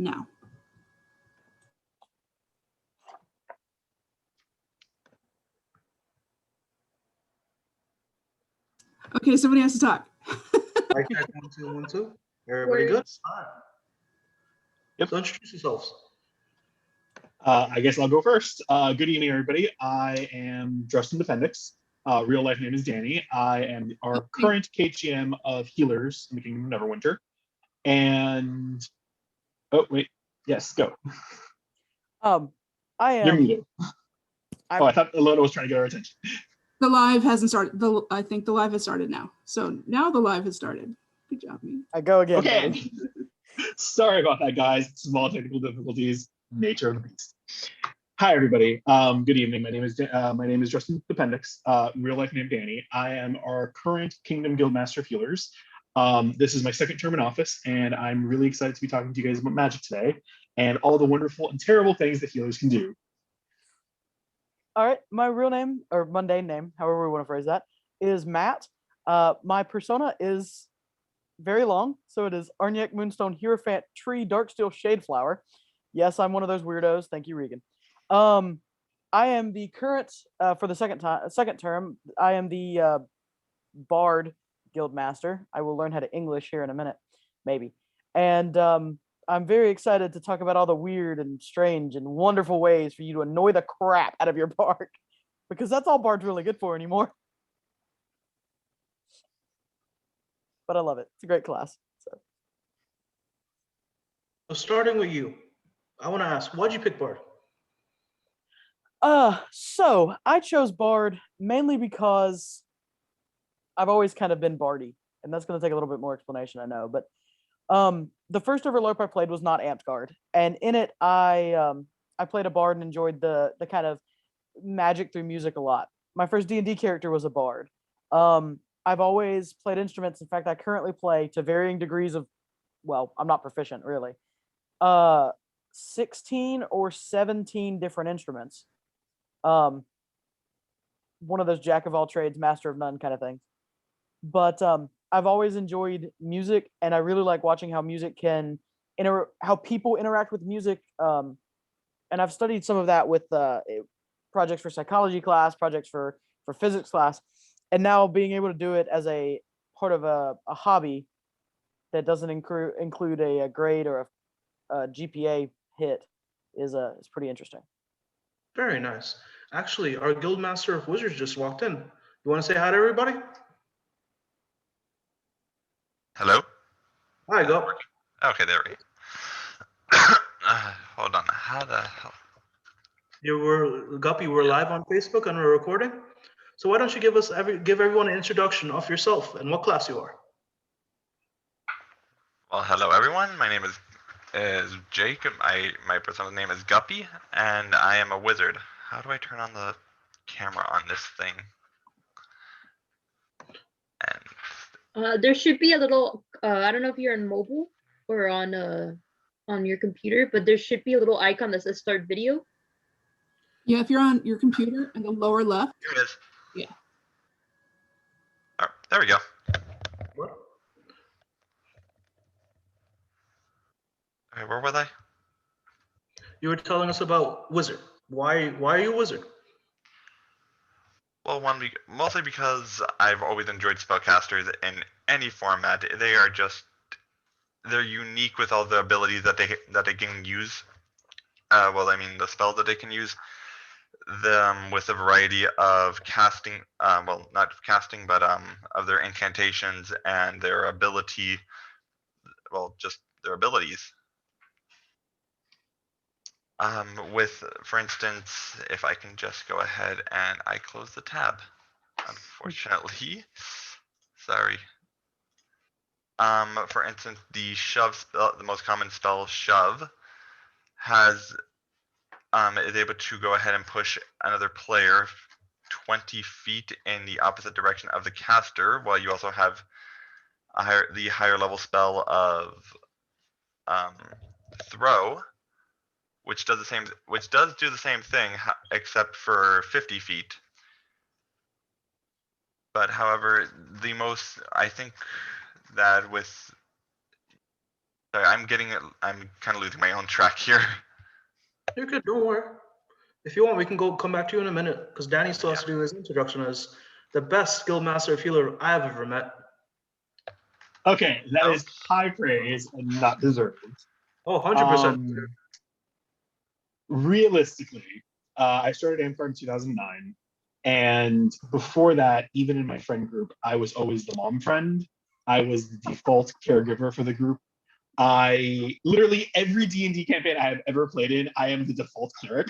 now. Okay, somebody has to talk. Mic check 1 2 1 2. Everybody good? Yep. So introduce yourselves. I guess I'll go first. Good evening, everybody. I am Drustan Defendix. Real life name is Danny. I am our current KGM of Healers in the Kingdom of Neverwinter. And oh wait, yes, go. I am. You're muted. Oh, I thought Alona was trying to get our attention. The live hasn't started. I think the live has started now. So now the live has started. Good job, me. I go again. Okay. Sorry about that, guys. Small technical difficulties. Nature of the beast. Hi, everybody. Good evening. My name is Drustan Appendix. Real life name Danny. I am our current Kingdom Guildmaster of Healers. This is my second term in office, and I'm really excited to be talking to you guys about magic today and all the wonderful and terrible things that healers can do. All right, my real name, or mundane name, however we want to phrase that, is Matt. My persona is very long, so it is Árnyék, Moonstone, Hierophant, Tree, Darksteel, Shadeflower. Yes, I'm one of those weirdos. Thank you, Regan. I am the current, for the second term, I am the Bard Guildmaster. I will learn how to English here in a minute, maybe. And I'm very excited to talk about all the weird and strange and wonderful ways for you to annoy the crap out of your Bard, because that's all Bard's really good for anymore. But I love it. It's a great class. So starting with you, I want to ask, why'd you pick Bard? So I chose Bard mainly because I've always kind of been Bardy, and that's going to take a little bit more explanation, I know. But the first ever LARP I played was not Amped Guard, and in it I played a Bard and enjoyed the kind of magic through music a lot. My first D&D character was a Bard. I've always played instruments. In fact, I currently play to varying degrees of, well, I'm not proficient really. 16 or 17 different instruments. One of those jack of all trades, master of none kind of things. But I've always enjoyed music, and I really like watching how music can how people interact with music. And I've studied some of that with projects for psychology class, projects for physics class, and now being able to do it as a part of a hobby that doesn't include a grade or a GPA hit is pretty interesting. Very nice. Actually, our Guildmaster of Wizards just walked in. You want to say hi to everybody? Hello? Hi, go. Okay, there we go. Hold on. How the hell? Guppy, we're live on Facebook and we're recording. So why don't you give everyone an introduction of yourself and what class you are? Well, hello everyone. My name is Jake. My persona name is Guppy, and I am a wizard. How do I turn on the camera on this thing? And there should be a little. I don't know if you're on mobile or on your computer, but there should be a little icon that says "Start Video." Yeah, if you're on your computer in the lower left. here it is. Yeah. Oh, there we go. What? Okay, where were they? You were telling us about wizard. Why are you a wizard? Well, mostly because I've always enjoyed spellcasters in any format. They're unique with all the abilities that they can use. The spells that they can use. Them with a variety of casting, not casting, but of their incantations and their ability. Well, just their abilities. For instance, if I can just go ahead and I close the tab, unfortunately, sorry. For instance, the shove spell, the most common spell, shove, is able to go ahead and push another player 20 feet in the opposite direction of the caster, while you also have the higher level spell of throw, which does do the same thing, except for 50 feet. But however, I think that with Sorry, I'm kind of losing my own track here. You're good. Don't worry. If you want, we can come back to you in a minute because Danny still has to do his introduction as the best Guildmaster healer I have ever met. Okay, that is high praise and not deserved. Oh, 100%. Realistically, I started AMCAR in 2009. And before that, even in my friend group, I was always the mom friend. I was the default caregiver for the group. I literally every D&D campaign I have ever played in, I am the default cleric,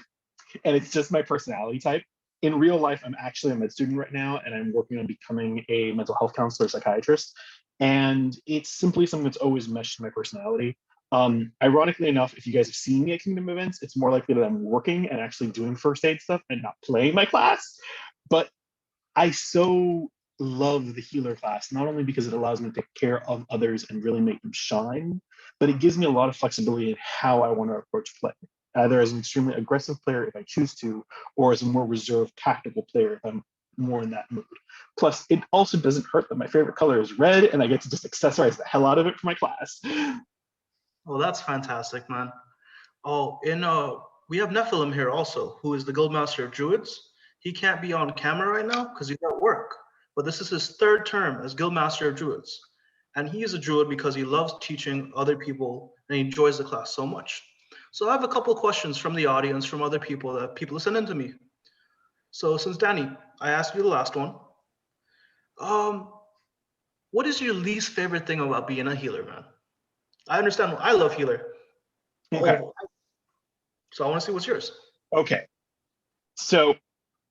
and it's just my personality type. In real life, I'm actually a med student right now, and I'm working on becoming a mental health counselor, psychiatrist. And it's simply something that's always meshed to my personality. Ironically enough, if you guys have seen me at Kingdom events, it's more likely that I'm working and actually doing first aid stuff and not playing my class. But I so love the healer class, not only because it allows me to take care of others and really make them shine, but it gives me a lot of flexibility in how I want to approach play, either as an extremely aggressive player if I choose to, or as a more reserved tactical player if I'm more in that mood. Plus, it also doesn't hurt that my favorite color is red and I get to just accessorize the hell out of it for my class. Well, that's fantastic, man. Oh, we have Nephilim here also, who is the Guildmaster of Druids. He can't be on camera right now because he's at work, but this is his third term as Guildmaster of Druids. And he is a Druid because he loves teaching other people and he enjoys the class so much. So I have a couple questions from the audience, from other people that people send in to me. So since Danny, I asked you the last one. What is your least favorite thing about being a healer, man? I understand. I love healer. Okay. So I want to see what's yours. Okay. So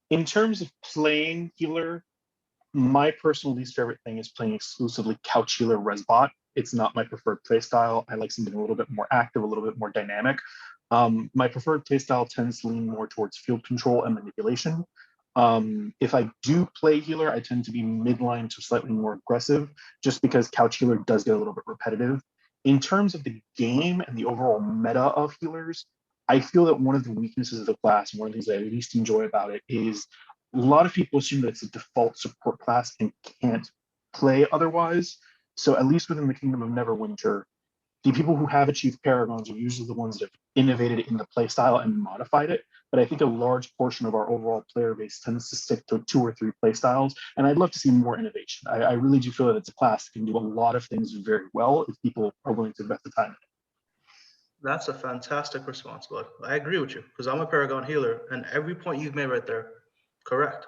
in terms of playing healer, my personal least favorite thing is playing exclusively couch healer resbot. It's not my preferred play style. I like something a little bit more active, a little bit more dynamic. My preferred play style tends to lean more towards field control and manipulation. If I do play healer, I tend to be midline to slightly more aggressive, just because couch healer does get a little bit repetitive. In terms of the game and the overall meta of healers, I feel that one of the weaknesses of the class, and one of the things that I least enjoy about it, is a lot of people assume that it's a default support class and can't play otherwise. So at least within the Kingdom of Neverwinter, the people who have achieved Paragons are usually the ones that have innovated in the playstyle and modified it. But I think a large portion of our overall player base tends to stick to 2 or 3 playstyles, and I'd love to see more innovation. I really do feel that it's a class that can do a lot of things very well if people are willing to invest the time in it. That's a fantastic response, bud. I agree with you because I'm a Paragon healer, and every point you've made right there, correct.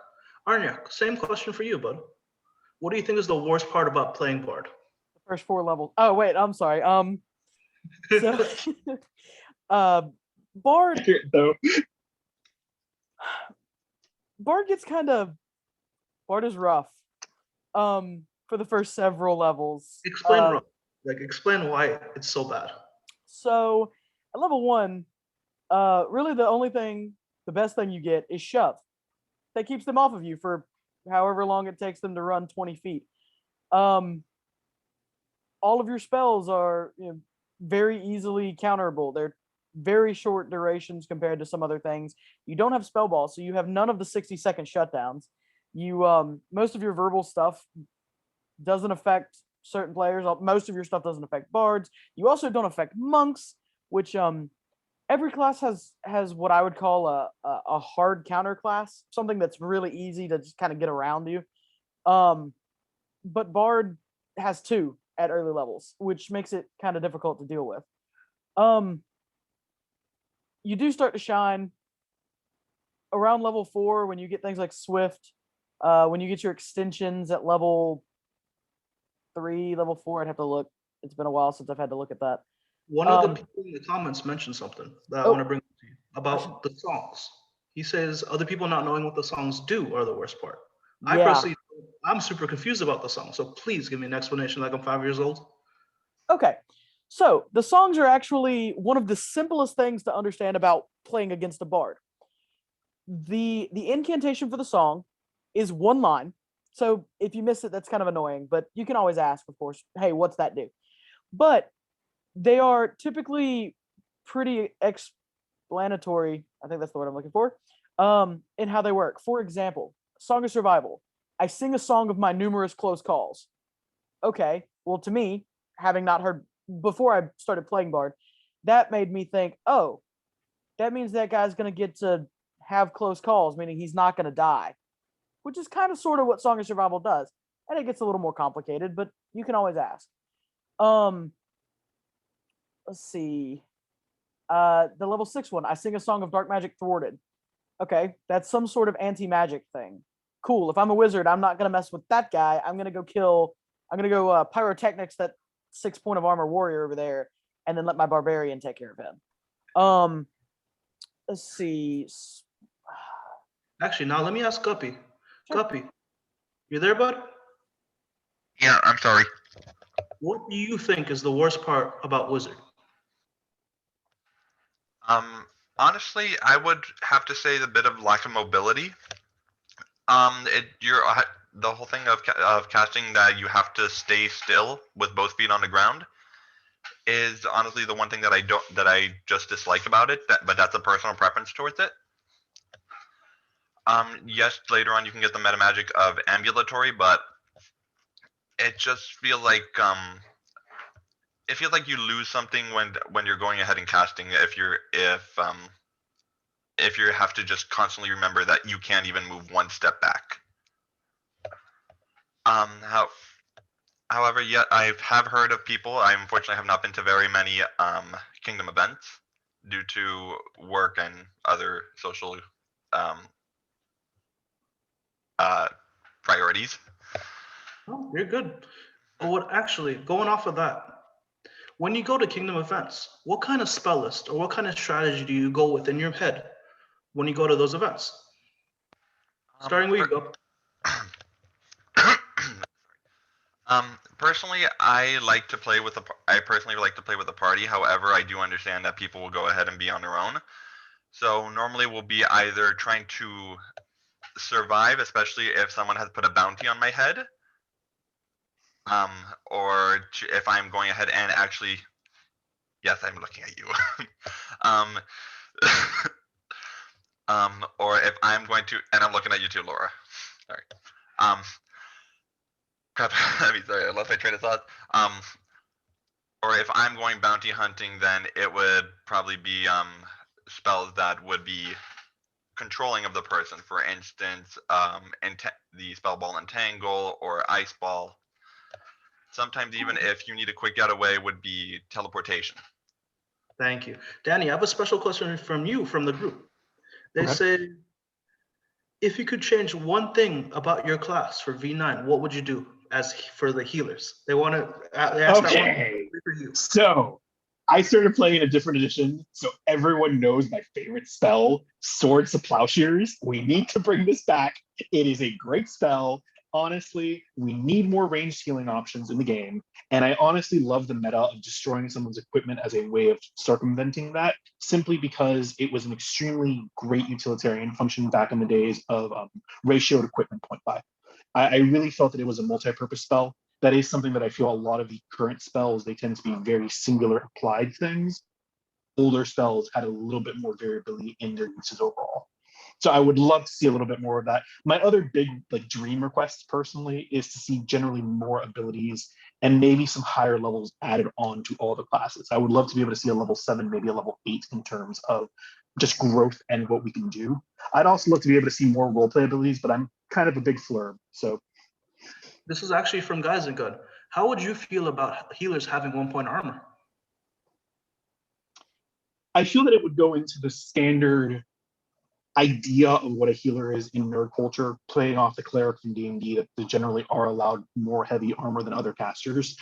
Árnyék, same question for you, bud. What do you think is the worst part about playing Bard? The first 4 levels. Oh wait, I'm sorry. So Bard Bard gets Bard is rough. For the first several levels. Explain why it's so bad. So at level 1, really the best thing you get is shove. That keeps them off of you for however long it takes them to run 20 feet. All of your spells are very easily counterable. They're very short durations compared to some other things. You don't have spell ball, so you have none of the 60-second shutdowns. You most of your verbal stuff doesn't affect certain players. Most of your stuff doesn't affect bards. You also don't affect monks, which every class has what I would call a hard counter class, something that's really easy to just kind of get around you. But bard has 2 at early levels, which makes it kind of difficult to deal with. You do start to shine around level 4 when you get things like Swift. When you get your extensions at level 3, level 4, I'd have to look. It's been a while since I've had to look at that. One of the people in the comments mentioned something that I want to bring up to you about the songs. He says other people not knowing what the songs do are the worst part. Yeah. I personally, I'm super confused about the song, so please give me an explanation like I'm 5 years old. Okay, so the songs are actually one of the simplest things to understand about playing against a bard. The incantation for the song is 1 line. So if you miss it, that's kind of annoying, but you can always ask, of course, hey, what's that do? But they are typically pretty explanatory, I think that's the word I'm looking for, in how they work. For example, Song of Survival. I sing a song of my numerous close calls. Okay, well, to me, having not heard before I started playing Bard, that made me think, oh, that means that guy's going to get to have close calls, meaning he's not going to die, which is kind of sort of what Song of Survival does. And it gets a little more complicated, but you can always ask. Let's see. The level 6 one, I sing a song of dark magic thwarted. Okay, that's some sort of anti-magic thing. Cool. If I'm a wizard, I'm not going to mess with that guy. I'm going to go pyrotechnics that 6 point of armor warrior over there, and then let my barbarian take care of him. Let's see. Actually, now let me ask Guppy. Guppy, you there, bud? Yeah, I'm sorry. What do you think is the worst part about Wizard? Honestly, I would have to say the bit of lack of mobility. The whole thing of casting that you have to stay still with both feet on the ground is honestly the one thing that I just dislike about it. But that's a personal preference towards it. Yes, later on you can get the meta magic of ambulatory, but it just feels like you lose something when you're going ahead and casting if you have to just constantly remember that you can't even move one step back. However, yet I have heard of people. I unfortunately have not been to very many Kingdom events due to work and other social priorities. Oh, you're good. Going off of that, when you go to Kingdom events, what kind of spell list or what kind of strategy do you go with in your head when you go to those events? Starting with you, go. Personally, I like to play with the party. However, I do understand that people will go ahead and be on their own. So normally we'll be either trying to survive, especially if someone has put a bounty on my head, if I'm going ahead and actually, yes, I'm looking at you. Or if I'm going to, and I'm looking at you too, Laura. Sorry. Crap. I mean, sorry, I lost my train of thought. Or if I'm going bounty hunting, then it would probably be spells that would be controlling of the person. For instance, the spell ball entangle or ice ball. Sometimes even if you need a quick getaway, would be teleportation. Thank you. Danny, I have a special question from you from the group. They say, if you could change one thing about your class for V9, what would you do as for the healers? They want to ask that one for you. So I started playing a different edition, so everyone knows my favorite spell, Swords to Plowshares. We need to bring this back. It is a great spell. Honestly, we need more ranged healing options in the game, and I honestly love the meta of destroying someone's equipment as a way of circumventing that, simply because it was an extremely great utilitarian function back in the days of ratioed equipment point buy. I really felt that it was a multi-purpose spell. That is something that I feel a lot of the current spells, they tend to be very singular applied things. Older spells had a little bit more variability in their uses overall. So I would love to see a little bit more of that. My other big dream request personally is to see generally more abilities and maybe some higher levels added on to all the classes. I would love to be able to see a level 7, maybe a level 8 in terms of just growth and what we can do. I'd also love to be able to see more roleplay abilities, but I'm kind of a big flurb. So this is actually from Guys and Gun. How would you feel about healers having 1 point armor? I feel that it would go into the standard idea of what a healer is in nerd culture, playing off the cleric from D&D that they generally are allowed more heavy armor than other casters.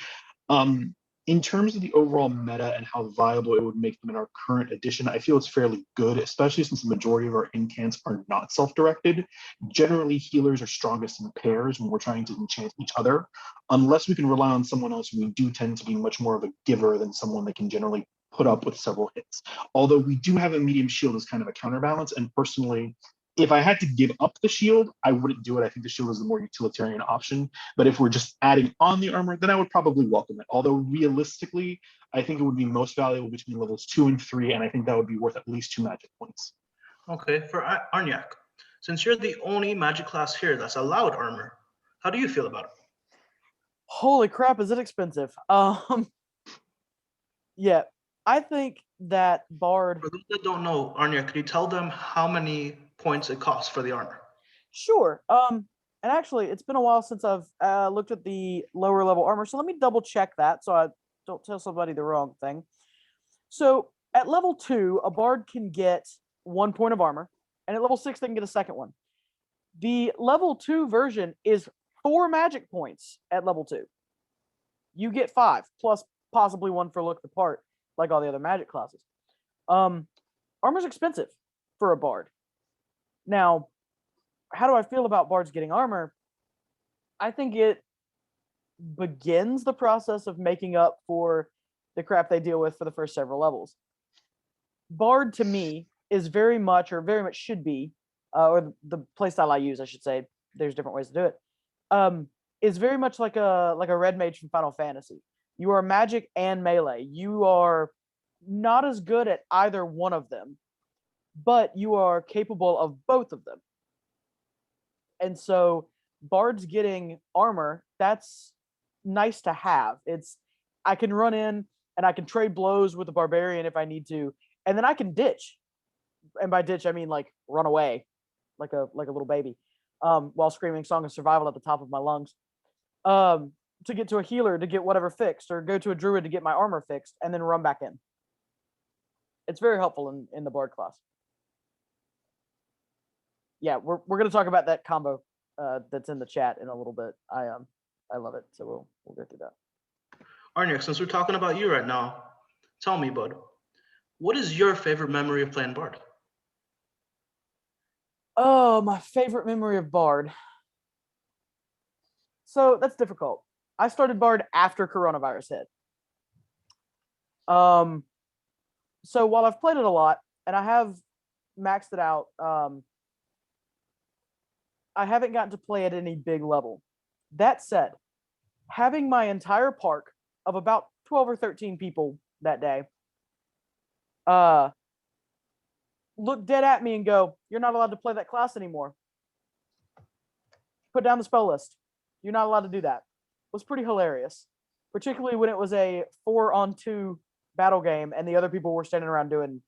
In terms of the overall meta and how viable it would make them in our current edition, I feel it's fairly good, especially since the majority of our incants are not self-directed. Generally, healers are strongest in pairs when we're trying to enchant each other. Unless we can rely on someone else, we do tend to be much more of a giver than someone that can generally put up with several hits. Although we do have a medium shield as kind of a counterbalance, and personally, if I had to give up the shield, I wouldn't do it. I think the shield is the more utilitarian option. But if we're just adding on the armor, then I would probably welcome it. Although realistically, I think it would be most valuable between levels 2 and 3, and I think that would be worth at least 2 magic points. Okay, for Árnyék, since you're the only magic class here that's allowed armor, how do you feel about it? Holy crap, is it expensive? Yeah, I think that Bard. For those that don't know, Árnyék, could you tell them how many points it costs for the armor? Sure. And actually, it's been a while since I've looked at the lower level armor, so let me double check that so I don't tell somebody the wrong thing. So at level 2, a Bard can get 1 point of armor, and at level 6, they can get a second one. The level 2 version is 4 magic points at level 2. You get 5, plus possibly 1 for look the part, like all the other magic classes. Armor's expensive for a Bard. Now, how do I feel about Bards getting armor? I think it begins the process of making up for the crap they deal with for the first several levels. Bard, to me, is very much should be, or the playstyle I use, I should say, there's different ways to do it, is very much like a red mage from Final Fantasy. You are magic and melee. You are not as good at either one of them, but you are capable of both of them. And so Bard's getting armor, that's nice to have. I can run in and I can trade blows with the barbarian if I need to, and then I can ditch. And by ditch I mean like run away like a little baby, while screaming Song of Survival at the top of my lungs, to get to a healer to get whatever fixed, or go to a druid to get my armor fixed, and then run back in. It's very helpful in the Bard class. Yeah, we're going to talk about that combo that's in the chat in a little bit. I love it, so we'll go through that. Árnyék, since we're talking about you right now, tell me, bud, what is your favorite memory of playing Bard? Oh, my favorite memory of Bard. So that's difficult. I started Bard after coronavirus hit. So while I've played it a lot and I have maxed it out, I haven't gotten to play at any big level. That said, having my entire park of about 12 or 13 people that day look dead at me and go, "You're not allowed to play that class anymore. Put down the spell list. You're not allowed to do that." Was pretty hilarious, particularly when it was a 4-on-2 battle game and the other people were standing around doing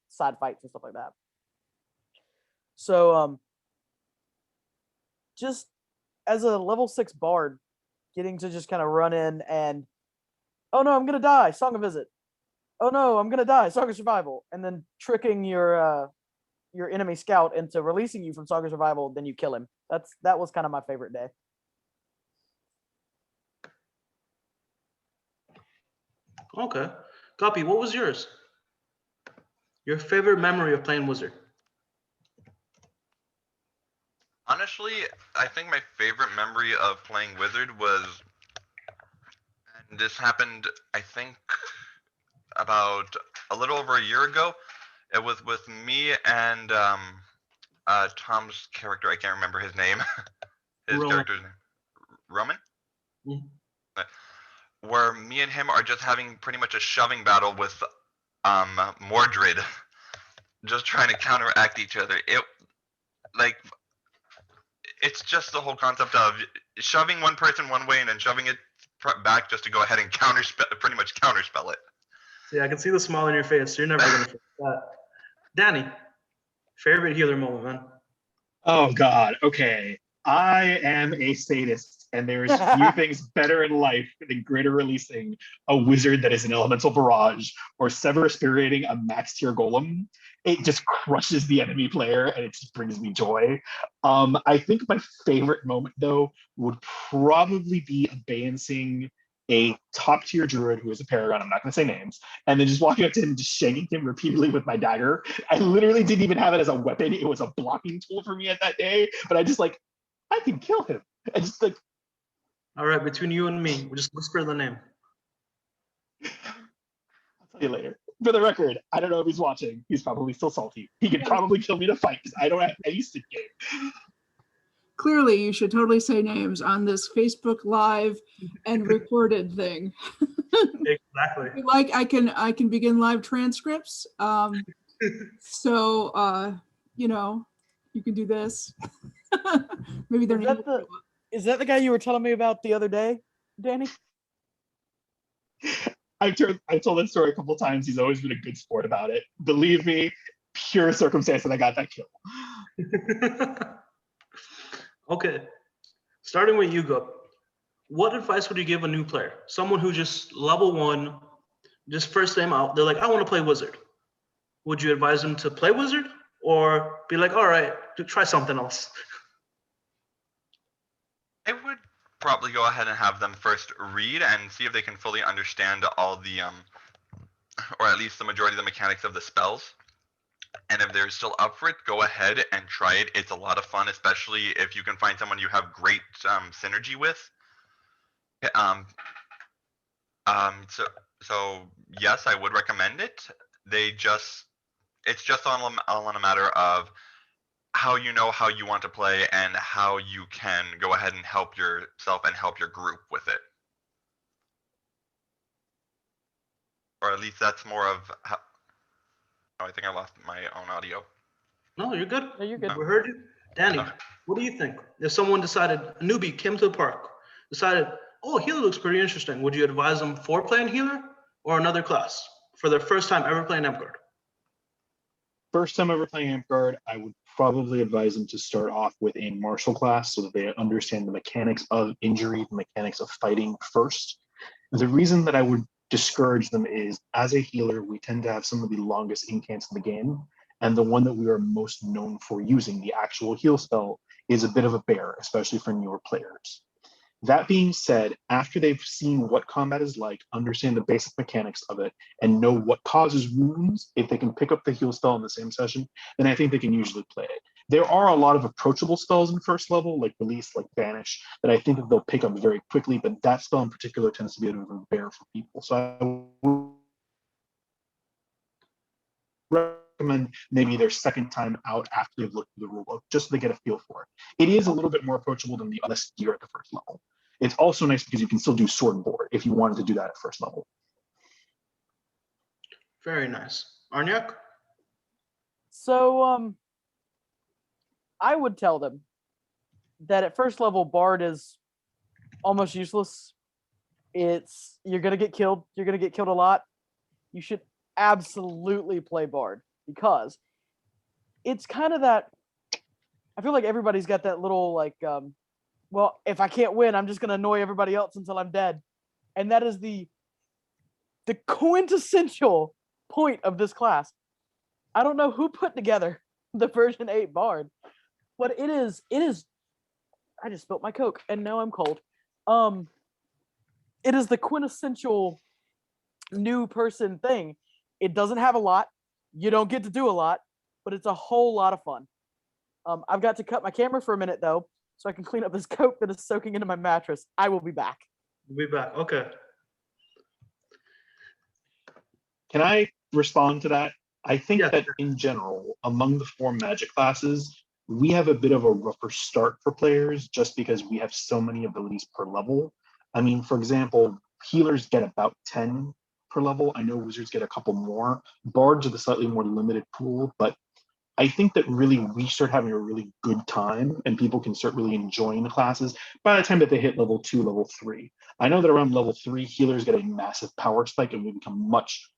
side fights and stuff like that. So just as a level 6 Bard, getting to just kind of run in and, "Oh no, I'm gonna die, Song of Visit. Oh no, I'm gonna die, Song of Survival," and then tricking your enemy scout into releasing you from Song of Survival, then you kill him. That was kind of my favorite day. Okay. Guppy, what was yours? Your favorite memory of playing Wizard? Honestly, I think my favorite memory of playing Wizard was, and this happened, I think, about a little over a year ago. It was with me and Tom's character. I can't remember his name. His Roman. character's name. Roman? Mhm. Where me and him are just having pretty much a shoving battle with Mordred, just trying to counteract each other. It's just the whole concept of shoving one person one way and then shoving it back just to go ahead and pretty much counterspell it. Yeah, I can see the smile on your face. You're never gonna forget that. Danny, favorite healer moment, man. Oh God. Okay. I am a sadist, and there's few things better in life than greater releasing a wizard that is an elemental barrage, or sever spiriting a max tier golem. It just crushes the enemy player, and it just brings me joy. I think my favorite moment though would probably be abandoning a top tier druid who is a paragon, I'm not going to say names, and then just walking up to him and just shanking him repeatedly with my dagger. I literally didn't even have it as a weapon. It was a blocking tool for me at that day, but I just I can kill him. I just All right, between you and me, we'll just whisper the name. I'll tell you later. For the record, I don't know if he's watching. He's probably still salty. He could probably kill me to fight because I don't have any stick game. Clearly, you should totally say names on this Facebook Live and recorded thing. Exactly. Like I can begin live transcripts. So you can do this. Maybe they're Is that the guy you were telling me about the other day, Danny? I've told that story a couple times. He's always been a good sport about it. Believe me, pure circumstance that I got that kill. Okay, starting with you, Gup. What advice would you give a new player? Someone who just level 1, just first time out, they're like, I want to play wizard. Would you advise them to play wizard or be like, all right, try something else? I would probably go ahead and have them first read and see if they can fully understand all the or at least the majority of the mechanics of the spells. And if they're still up for it, go ahead and try it. It's a lot of fun, especially if you can find someone you have great synergy with. So yes, I would recommend it. It's just all on a matter of how you know how you want to play and how you can go ahead and help yourself and help your group with it. Or at least that's more of how. Oh, I think I lost my own audio. No, you're good. No, you're good. We heard you. Danny, what do you think? If someone decided, a newbie came to the park, decided, oh, healer looks pretty interesting. Would you advise them for playing healer or another class for their first time ever playing Amp Guard? First time ever playing Amp Guard, I would probably advise them to start off with a martial class so that they understand the mechanics of injury, the mechanics of fighting first. The reason that I would discourage them is, as a healer, we tend to have some of the longest incants in the game, and the one that we are most known for using, the actual heal spell, is a bit of a bear, especially for newer players. That being said, after they've seen what combat is like, understand the basic mechanics of it, and know what causes wounds, if they can pick up the heal spell in the same session, then I think they can usually play it. There are a lot of approachable spells in first level, like Release, like Banish, that I think that they'll pick up very quickly, but that spell in particular tends to be a bit of a bear for people. So I would recommend maybe their second time out after they've looked through the rulebook, just so they get a feel for it. It is a little bit more approachable than the other gear at the first level. It's also nice because you can still do sword and board if you wanted to do that at first level. Very nice. Árnyék? So I would tell them that at first level Bard is almost useless. You're gonna get killed. You're gonna get killed a lot. You should absolutely play Bard because it's kind of that. I feel like everybody's got that little like, well, if I can't win, I'm just gonna annoy everybody else until I'm dead, and that is the quintessential point of this class. I don't know who put together the version 8 Bard, but it is. I just spilled my Coke and now I'm cold. It is the quintessential new person thing. It doesn't have a lot. You don't get to do a lot, but it's a whole lot of fun. I've got to cut my camera for a minute though, so I can clean up this Coke that is soaking into my mattress. I will be back. We'll be back. Okay. Can I respond to that? I think Yeah, that sure. in general, among the 4 magic classes, we have a bit of a rougher start for players just because we have so many abilities per level. I mean, for example, healers get about 10 per level. I know wizards get a couple more. Bards are the slightly more limited pool, but I think that really we start having a really good time and people can start really enjoying the classes by the time that they hit level 2, level 3. I know that around level 3, healers get a massive power spike and we become much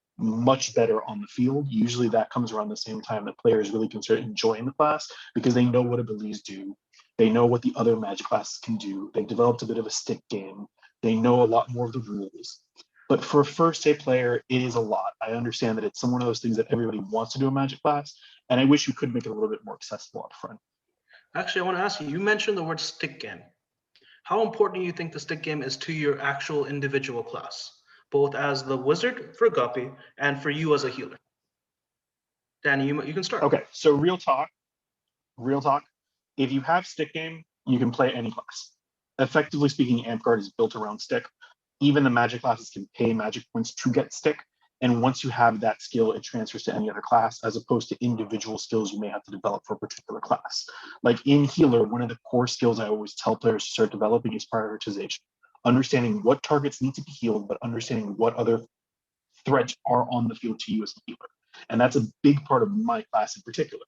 better on the field. Usually that comes around the same time that players really can start enjoying the class because they know what abilities do. They know what the other magic classes can do. They've developed a bit of a stick game. They know a lot more of the rules. But for a first day player, it is a lot. I understand that it's one of those things that everybody wants to do a magic class, and I wish you could make it a little bit more accessible up front. Actually, I want to ask you, you mentioned the word stick game. How important do you think the stick game is to your actual individual class, both as the wizard for Guppy and for you as a healer? Danny, you can start. Okay, so real talk. If you have stick game, you can play any class. Effectively speaking, Amp Guard is built around stick. Even the magic classes can pay magic points to get stick. And once you have that skill, it transfers to any other class, as opposed to individual skills you may have to develop for a particular class. Like in healer, one of the core skills I always tell players to start developing is prioritization. Understanding what targets need to be healed, but understanding what other threats are on the field to you as a healer. And that's a big part of my class in particular.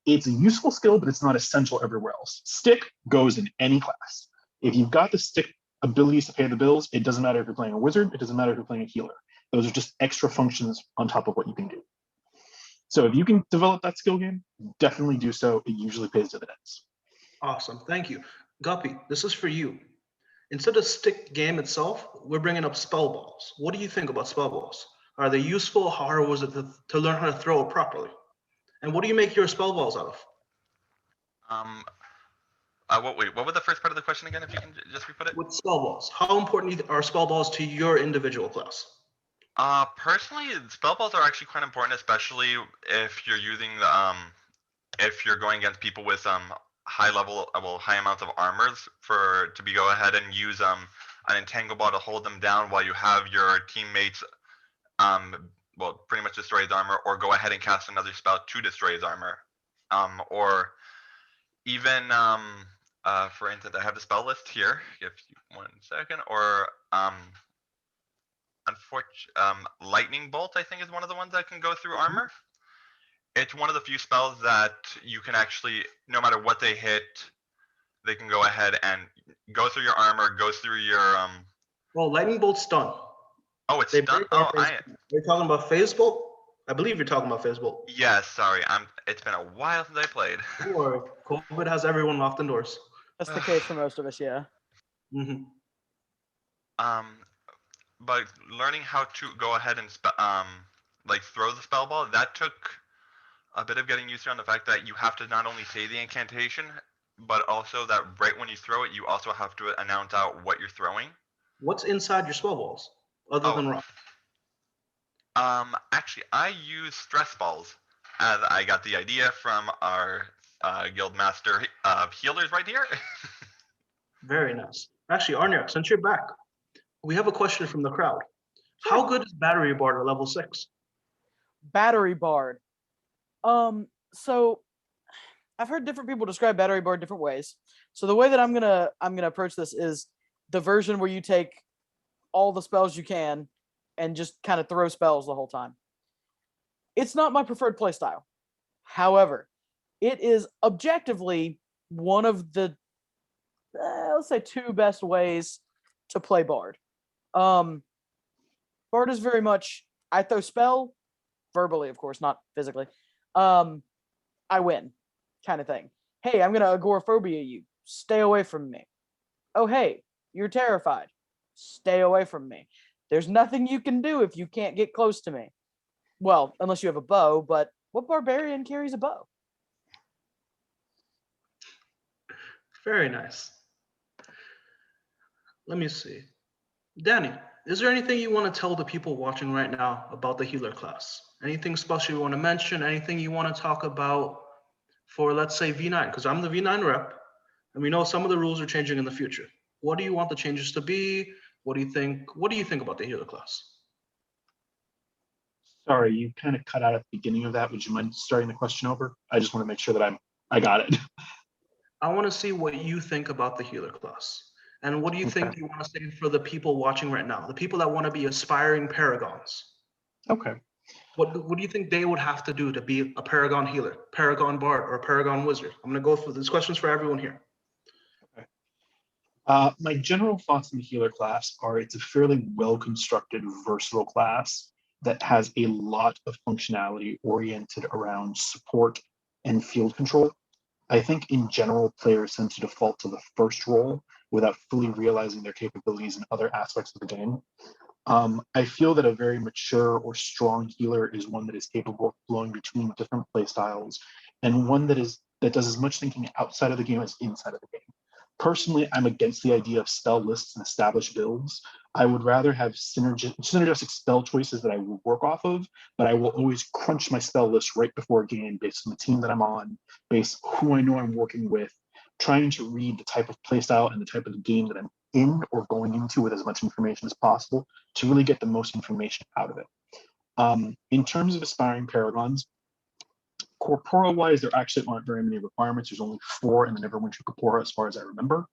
It's a useful skill, but it's not essential everywhere else. Stick goes in any class. If you've got the stick abilities to pay the bills, it doesn't matter if you're playing a wizard, it doesn't matter if you're playing a healer. Those are just extra functions on top of what you can do. So if you can develop that skill game, definitely do so. It usually pays dividends. Awesome, thank you. Guppy, this is for you. Instead of stick game itself, we're bringing up spell balls. What do you think about spell balls? Are they useful? How hard was it to learn how to throw it properly? And what do you make your spell balls out of? What was the first part of the question again? If you can just re-put it. With spell balls, how important are spell balls to your individual class? Personally, spell balls are actually quite important, especially if you're using if you're going against people with high amounts of armors to go ahead and use an entangle ball to hold them down while you have your teammates pretty much destroy his armor, or go ahead and cast another spell to destroy his armor, or even for instance, I have the spell list here. Give you 1 second. Or lightning bolt, I think, is one of the ones that can go through armor. It's one of the few spells that you can actually, no matter what they hit, they can go ahead and go through your armor, goes through your Well, lightning bolt's stun. Oh, it's stun. Oh, You're talking about phase bolt? I believe you're talking about phase bolt. Yes, sorry. It's been a while since I played. Or COVID has everyone locked indoors. That's the case for most of us, yeah. Mm-hmm. But learning how to go ahead and throw the spell ball, that took a bit of getting used to, on the fact that you have to not only say the incantation, but also that right when you throw it, you also have to announce out what you're throwing. What's inside your spell balls, other than rock? Actually, I use stress balls, as I got the idea from our Guildmaster healers right here. Very nice. Actually, Árnyék, since you're back, we have a question from the crowd. How good is Battery Bard at level 6? Battery Bard. So I've heard different people describe Battery Bard different ways. So the way that I'm gonna approach this is the version where you take all the spells you can and just kind of throw spells the whole time. It's not my preferred playstyle. However, it is objectively one of the let's say 2 best ways to play Bard. Bard is very much, I throw spell, verbally, of course, not physically. I win, kind of thing. Hey, I'm gonna agoraphobia you. Stay away from me. Oh, hey, you're terrified. Stay away from me. There's nothing you can do if you can't get close to me. Well, unless you have a bow, but what barbarian carries a bow? Very nice. Let me see. Danny, is there anything you want to tell the people watching right now about the healer class? Anything special you want to mention? Anything you want to talk about for, let's say, V9? Because I'm the V9 rep, and we know some of the rules are changing in the future. What do you want the changes to be? What do you think? What do you think about the healer class? Sorry, you kind of cut out at the beginning of that. Would you mind starting the question over? I just want to make sure that I got it. I want to see what you think about the healer class. And what do you think you want to say for the people watching right now? The people that want to be aspiring paragons. Okay. What do you think they would have to do to be a paragon healer, paragon bard, or a paragon wizard? I'm going to go through these questions for everyone here. Okay. My general thoughts on the healer class are it's a fairly well-constructed, versatile class that has a lot of functionality oriented around support and field control. I think in general, players tend to default to the first role without fully realizing their capabilities in other aspects of the game. I feel that a very mature or strong healer is one that is capable of flowing between different play styles, and one that does as much thinking outside of the game as inside of the game. Personally, I'm against the idea of spell lists and established builds. I would rather have synergistic spell choices that I will work off of, but I will always crunch my spell list right before a game based on the team that I'm on, based on who I know I'm working with, trying to read the type of playstyle and the type of game that I'm in or going into with as much information as possible to really get the most information out of it. In terms of aspiring paragons, corporeal-wise, there actually aren't very many requirements. There's only 4 in the Neverwinter Corpora, as far as I remember.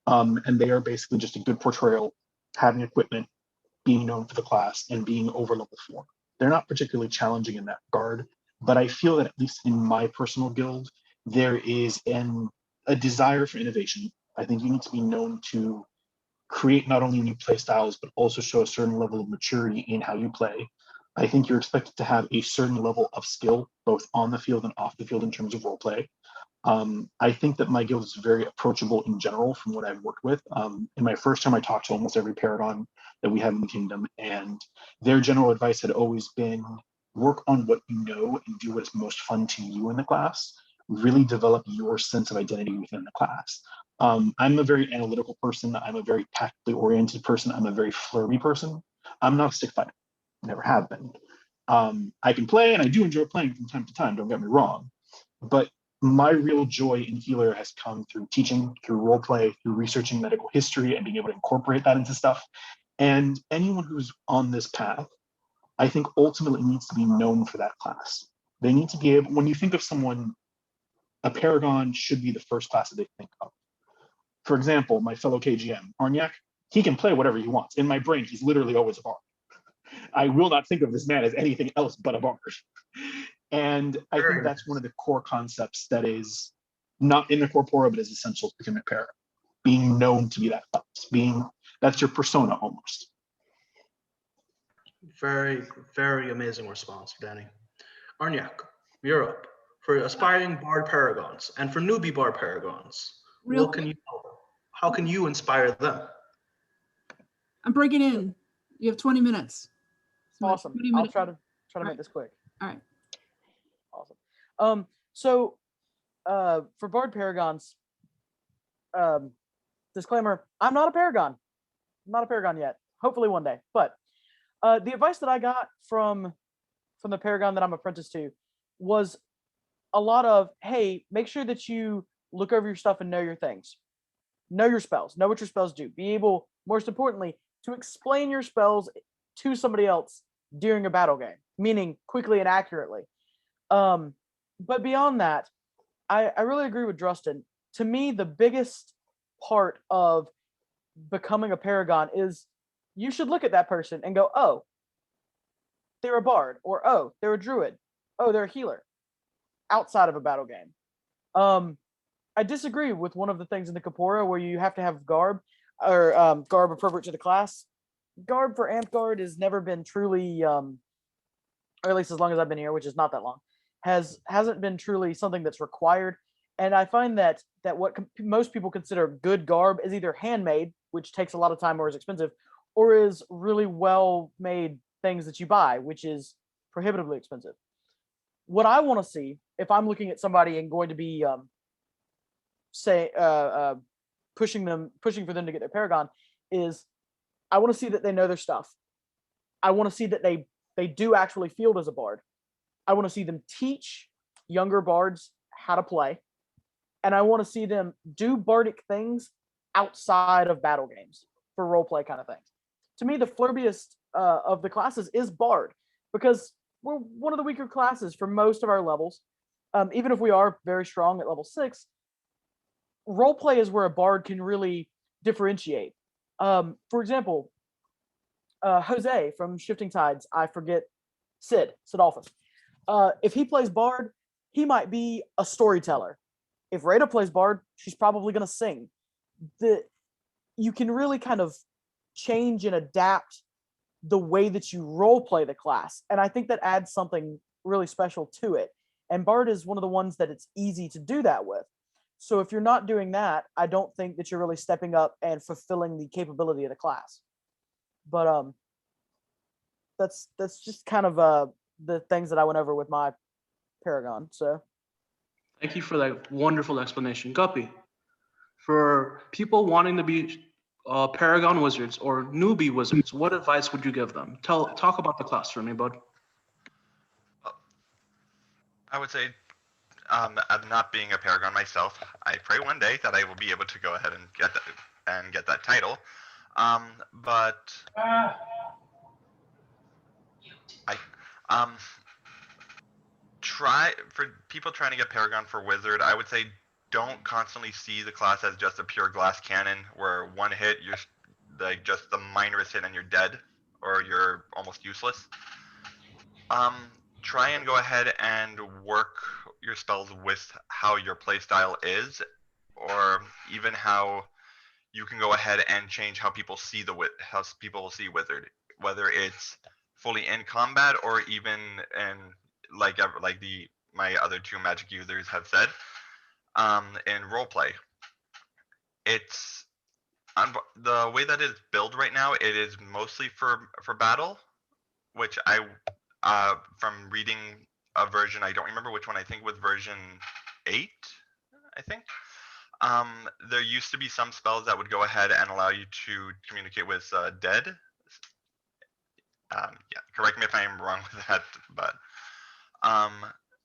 And they are basically just a good portrayal, having equipment, being known for the class, and being over level 4. They're not particularly challenging in that regard, but I feel that at least in my personal guild, there is a desire for innovation. I think you need to be known to create not only new play styles, but also show a certain level of maturity in how you play. I think you're expected to have a certain level of skill, both on the field and off the field in terms of role play. I think that my guild is very approachable in general from what I've worked with. In my first time, I talked to almost every Paragon that we have in the kingdom, and their general advice had always been work on what you know and do what's most fun to you in the class. Really develop your sense of identity within the class. I'm a very analytical person. I'm a very tactically oriented person. I'm a very flirty person. I'm not a stick fighter. Never have been. I can play, and I do enjoy playing from time to time, don't get me wrong. But my real joy in Healer has come through teaching, through role play, through researching medical history and being able to incorporate that into stuff. And anyone who's on this path, I think ultimately needs to be known for that class. They need to be able, when you think of someone, a Paragon should be the first class that they think of. For example, my fellow KGM, Árnyék, he can play whatever he wants. In my brain, he's literally always a bard. I will not think of this man as anything else but a bard. And I think that's one of the core concepts that is not in the corpora, but is essential to becoming a para. Being known to be that class, that's your persona almost. Very, very amazing response, Danny. Árnyék, you're up. For aspiring bard paragons and for newbie bard paragons, Real what can you tell them? How can you inspire them? I'm breaking in. You have 20 minutes. So my Awesome. 20 I'll minute- try to All make right. this quick. All right. Awesome. So for Bard Paragons, disclaimer, I'm not a Paragon. I'm not a Paragon yet. Hopefully one day. But the advice that I got from the Paragon that I'm apprenticed to was a lot of, hey, make sure that you look over your stuff and know your things. Know your spells. Know what your spells do. Be able, most importantly, to explain your spells to somebody else during a battle game, meaning quickly and accurately. But beyond that, I really agree with Drustan. To me, the biggest part of becoming a Paragon is you should look at that person and go, oh, they're a bard, or oh, they're a druid, oh, they're a healer, outside of a battle game. I disagree with one of the things in the Corpora where you have to have garb, or garb appropriate to the class. Garb for Amp has never been truly, or at least as long as I've been here, which is not that long, hasn't been truly something that's required. And I find that what most people consider good garb is either handmade, which takes a lot of time or is expensive, or is really well made things that you buy, which is prohibitively expensive. What I want to see, if I'm looking at somebody and going to be pushing for them to get their Paragon, is I want to see that they know their stuff. I want to see that they do actually field as a bard. I want to see them teach younger bards how to play. And I want to see them do bardic things outside of battle games for role play kind of things. To me, the flurbiest of the classes is bard, because we're one of the weaker classes for most of our levels. Even if we are very strong at level 6, role play is where a bard can really differentiate. For example, Jose from Shifting Tides, I forget, Sid Alphas. If he plays bard, he might be a storyteller. If Rada plays bard, she's probably going to sing. You can really kind of change and adapt the way that you role play the class, and I think that adds something really special to it. And bard is one of the ones that it's easy to do that with. So if you're not doing that, I don't think that you're really stepping up and fulfilling the capability of the class. But that's just kind of the things that I went over with my Paragon. So thank you for that wonderful explanation. Guppy, for people wanting to be Paragon wizards or newbie wizards, what advice would you give them? Talk about the class for me, bud. I would say, I'm not being a Paragon myself, I pray one day that I will be able to go ahead and get that title. But for people trying to get Paragon for Wizard, I would say don't constantly see the class as just a pure glass cannon where one hit, you're like just the minorest hit and you're dead, or you're almost useless. Try and go ahead and work your spells with how your playstyle is, or even how you can go ahead and change how people see how people see wizard, whether it's fully in combat or even in like my other two magic users have said, in roleplay. It's the way that it's built right now. It is mostly for battle, which I from reading a version, I don't remember which one. I think with version 8, I think. There used to be some spells that would go ahead and allow you to communicate with dead. Yeah, correct me if I'm wrong with that, but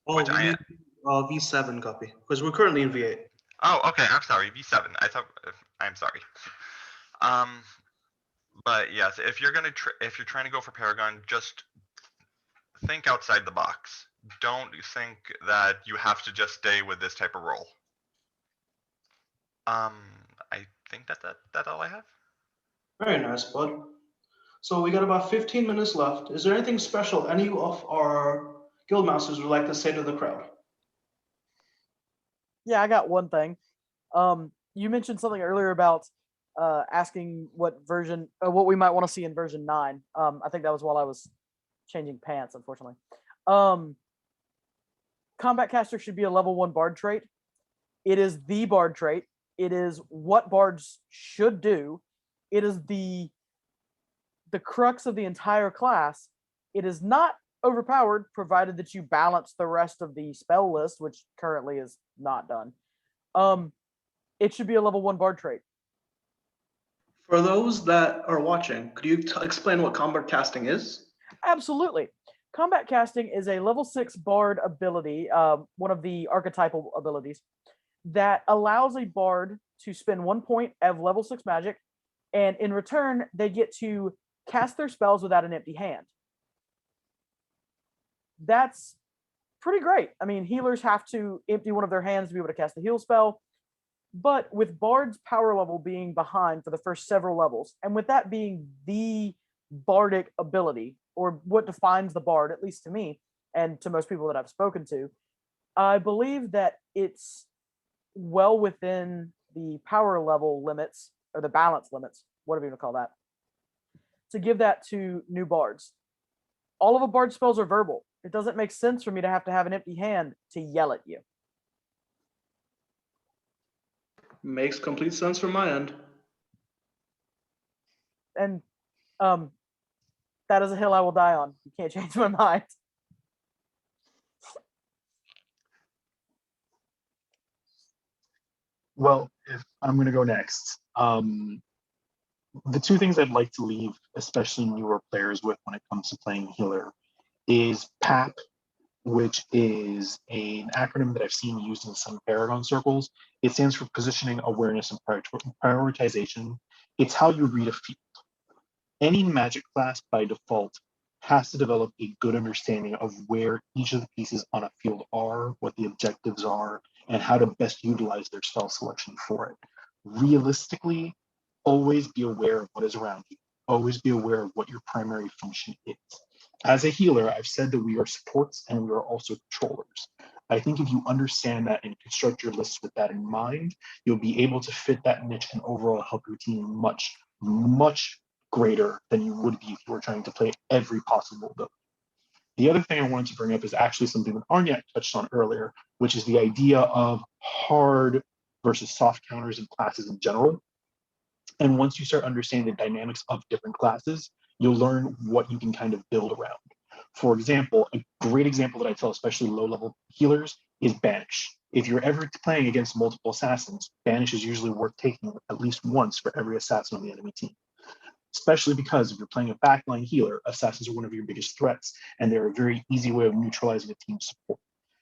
which we need V7 copy because we're currently in V8. Oh, okay. I'm sorry. V7. I'm sorry. But yes, if you're trying to go for Paragon, just think outside the box. Don't think that you have to just stay with this type of role. I think that's all I have. Very nice, bud. So we got about 15 minutes left. Is there anything special any of our Guildmasters would like to say to the crowd? Yeah, I got one thing. You mentioned something earlier about asking what we might want to see in version 9. I think that was while I was changing pants, unfortunately. Combat Caster should be a level 1 Bard trait. It is the Bard trait. It is what Bards should do. It is the crux of the entire class. It is not overpowered, provided that you balance the rest of the spell list, which currently is not done. It should be a level 1 Bard trait. For those that are watching, could you explain what combat casting is? Absolutely. Combat casting is a level 6 Bard ability, one of the archetypal abilities, that allows a Bard to spend 1 point of level 6 magic, and in return, they get to cast their spells without an empty hand. That's pretty great. I mean, healers have to empty one of their hands to be able to cast a heal spell, but with Bard's power level being behind for the first several levels, and with that being the bardic ability, or what defines the Bard, at least to me, and to most people that I've spoken to, I believe that it's well within the power level limits, or the balance limits, whatever you want to call that, to give that to new Bards. All of a Bard spells are verbal. It doesn't make sense for me to have an empty hand to yell at you. Makes complete sense from my end. And that is a hill I will die on. You can't change my mind. Well, if I'm going to go next, the two things I'd like to leave, especially newer players, with when it comes to playing healer, is PAP, which is an acronym that I've seen used in some Paragon circles. It stands for Positioning, Awareness, and Prioritization. It's how you read a field. Any magic class by default has to develop a good understanding of where each of the pieces on a field are, what the objectives are, and how to best utilize their spell selection for it. Realistically, always be aware of what is around you. Always be aware of what your primary function is. As a healer, I've said that we are supports and we are also controllers. I think if you understand that and construct your lists with that in mind, you'll be able to fit that niche and overall help your team much, much greater than you would be if you were trying to play every possible ability. The other thing I wanted to bring up is actually something that Árnyék touched on earlier, which is the idea of hard versus soft counters in classes in general. And once you start understanding the dynamics of different classes, you'll learn what you can kind of build around. For example, a great example that I tell especially low-level healers is Banish. If you're ever playing against multiple assassins, Banish is usually worth taking at least once for every assassin on the enemy team. Especially because if you're playing a backline healer, assassins are one of your biggest threats, and they're a very easy way of neutralizing a team's support.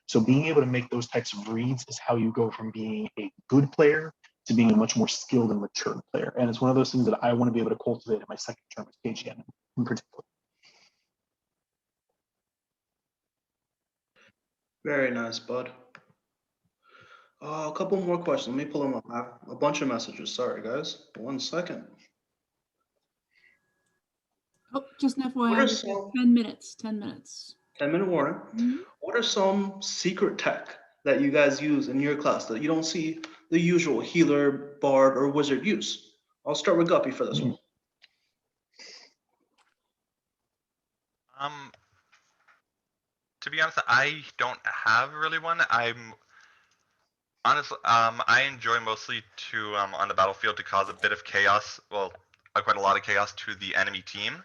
So being able to make those types of reads is how you go from being a good player to being a much more skilled and mature player. And it's one of those things that I want to be able to cultivate in my second term as KGM in particular. Very nice, bud. A couple more questions. Let me pull them up. I have a bunch of messages. Sorry, guys. 1 second. Oh, just an What are FYI, some 10 minutes, 10 minutes. 10-minute warning? Mhm. What are some secret tech that you guys use in your class that you don't see the usual healer, bard, or wizard use? I'll start with Guppy for this one. To be honest, I don't have really one. I'm honestly, I enjoy mostly to on the battlefield to cause a bit of chaos. Well, quite a lot of chaos to the enemy team.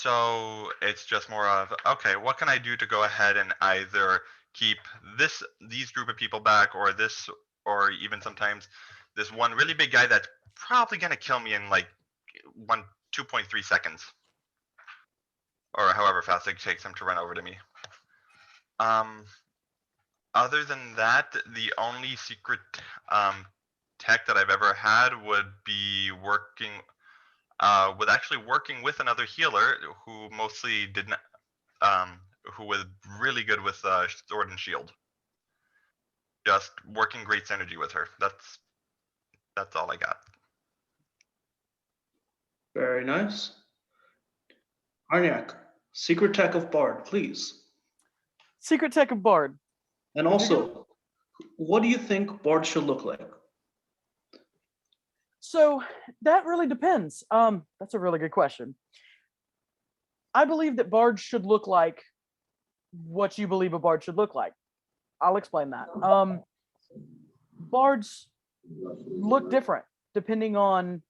So it's just more of, okay, what can I do to go ahead and either keep these group of people back, or even sometimes this one really big guy that's probably gonna kill me in like 2.3 seconds, or however fast it takes him to run over to me. Other than that, the only secret tech that I've ever had would be working with another healer who mostly didn't, who was really good with sword and shield. Just working great synergy with her. That's all I got. Very nice. Árnyék, secret tech of Bard, please. Secret tech of Bard. And also, what do you think Bard should look like? So that really depends. That's a really good question. I believe that bards should look like what you believe a bard should look like. I'll explain that. Bards look different depending on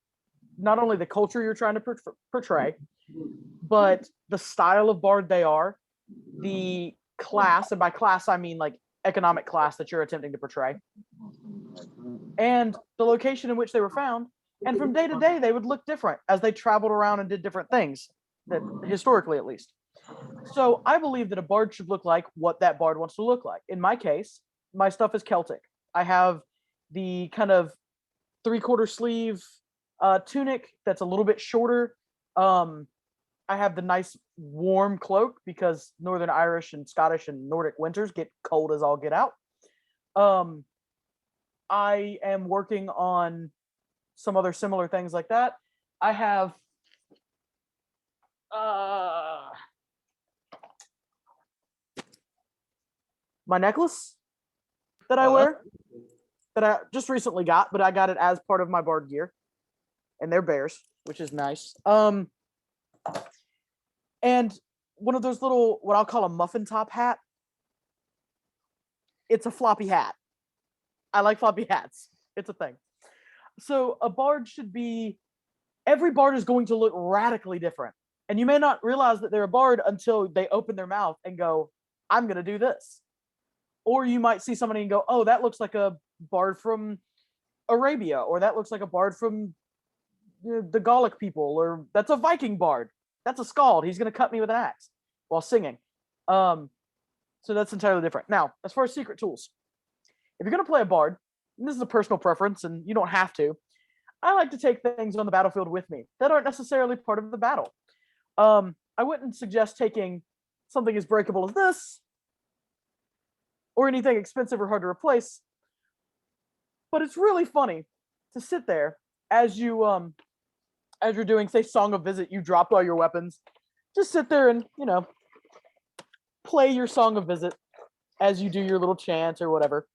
not only the culture you're trying to portray, but the style of bard they are, the class, and by class I mean like economic class that you're attempting to portray, and the location in which they were found. And from day to day, they would look different as they traveled around and did different things, that historically at least. So I believe that a bard should look like what that bard wants to look like. In my case, my stuff is Celtic. I have the kind of 3/4 sleeve tunic that's a little bit shorter. I have the nice warm cloak because Northern Irish and Scottish and Nordic winters get cold as all get out. I am working on some other similar things like that. I have my necklace that I wear that I just recently got, but I got it as part of my bard gear, and they're bears, which is nice. And one of those little, what I'll call a muffin top hat. It's a floppy hat. I like floppy hats. It's a thing. So a bard should be, every bard is going to look radically different. And you may not realize that they're a bard until they open their mouth and go, I'm going to do this. Or you might see somebody and go, oh, that looks like a bard from Arabia, or that looks like a bard from the Gallic people, or that's a Viking bard. That's a skald. He's going to cut me with an axe while singing. So that's entirely different. Now, as far as secret tools, if you're going to play a bard, and this is a personal preference and you don't have to, I like to take things on the battlefield with me that aren't necessarily part of the battle. I wouldn't suggest taking something as breakable as this or anything expensive or hard to replace, but it's really funny to sit there as you're doing, say, Song of Visit. You dropped all your weapons. Just sit there and, play your Song of Visit as you do your little chant or whatever.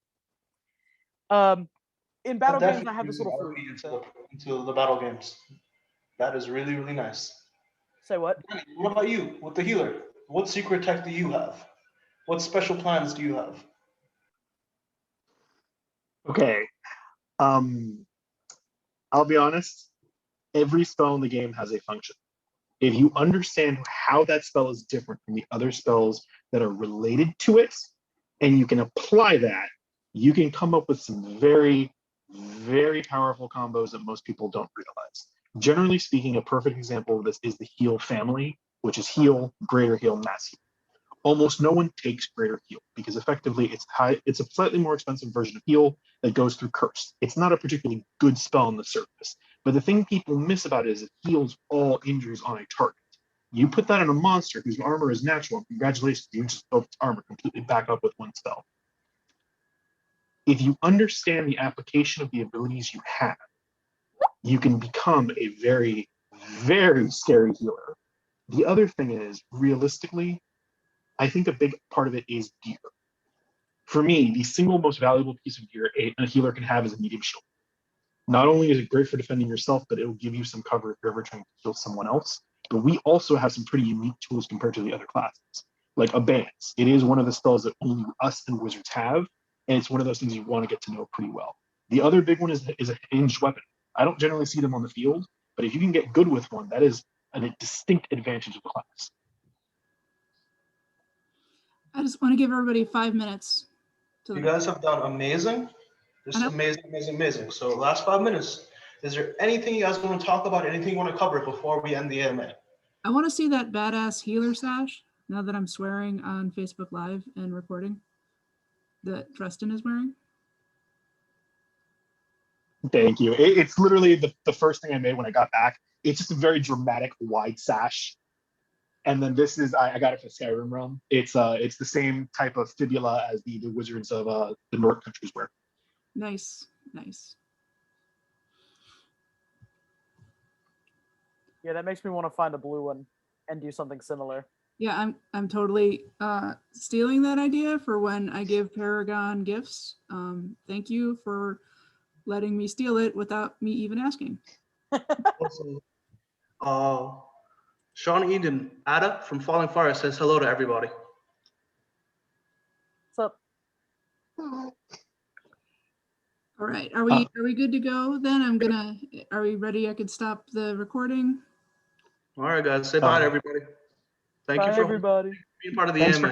In battle games, I have this little flute. Into the battle games. That is really, really nice. Say what? What about you with the healer? What secret tech do you have? What special plans do you have? Okay. I'll be honest. Every spell in the game has a function. If you understand how that spell is different from the other spells that are related to it, and you can apply that, you can come up with some very, very powerful combos that most people don't realize. Generally speaking, a perfect example of this is the heal family, which is heal, greater heal, mass heal. Almost no one takes greater heal because effectively it's a slightly more expensive version of heal that goes through curse. It's not a particularly good spell on the surface, but the thing people miss about it is it heals all injuries on a target. You put that on a monster whose armor is natural, and congratulations, you just built its armor completely back up with one spell. If you understand the application of the abilities you have, you can become a very, very scary healer. The other thing is, realistically, I think a big part of it is gear. For me, the single most valuable piece of gear a healer can have is a medium shield. Not only is it great for defending yourself, but it will give you some cover if you're ever trying to kill someone else. But we also have some pretty unique tools compared to the other classes, like Abeyance. It is one of the spells that only us and wizards have, and it's one of those things you want to get to know pretty well. The other big one is a hinged weapon. I don't generally see them on the field, but if you can get good with one, that is a distinct advantage of the class. I just want to give everybody 5 minutes. You guys have done amazing. Just amazing. So last 5 minutes, is there anything you guys want to talk about, anything you want to cover before we end the AMA? I want to see that badass healer sash now that I'm swearing on Facebook Live and recording that Drustan is wearing. Thank you. It's literally the first thing I made when I got back. It's just a very dramatic wide sash. And then this is, I got it for Skyrim Realm. It's the same type of fibula as the wizards of the North countries wear. Nice. Yeah, that makes me want to find a blue one and do something similar. Yeah, I'm totally stealing that idea for when I give Paragon gifts. Thank you for letting me steal it without me even asking. Also, Sean Eden, Ada from Falling Fire says hello to everybody. What's up? All right, are we good to go then? Are we ready? I could stop the recording. All right, guys, say bye to everybody. Thank Bye, you for everybody. being part of the Thanks AMA.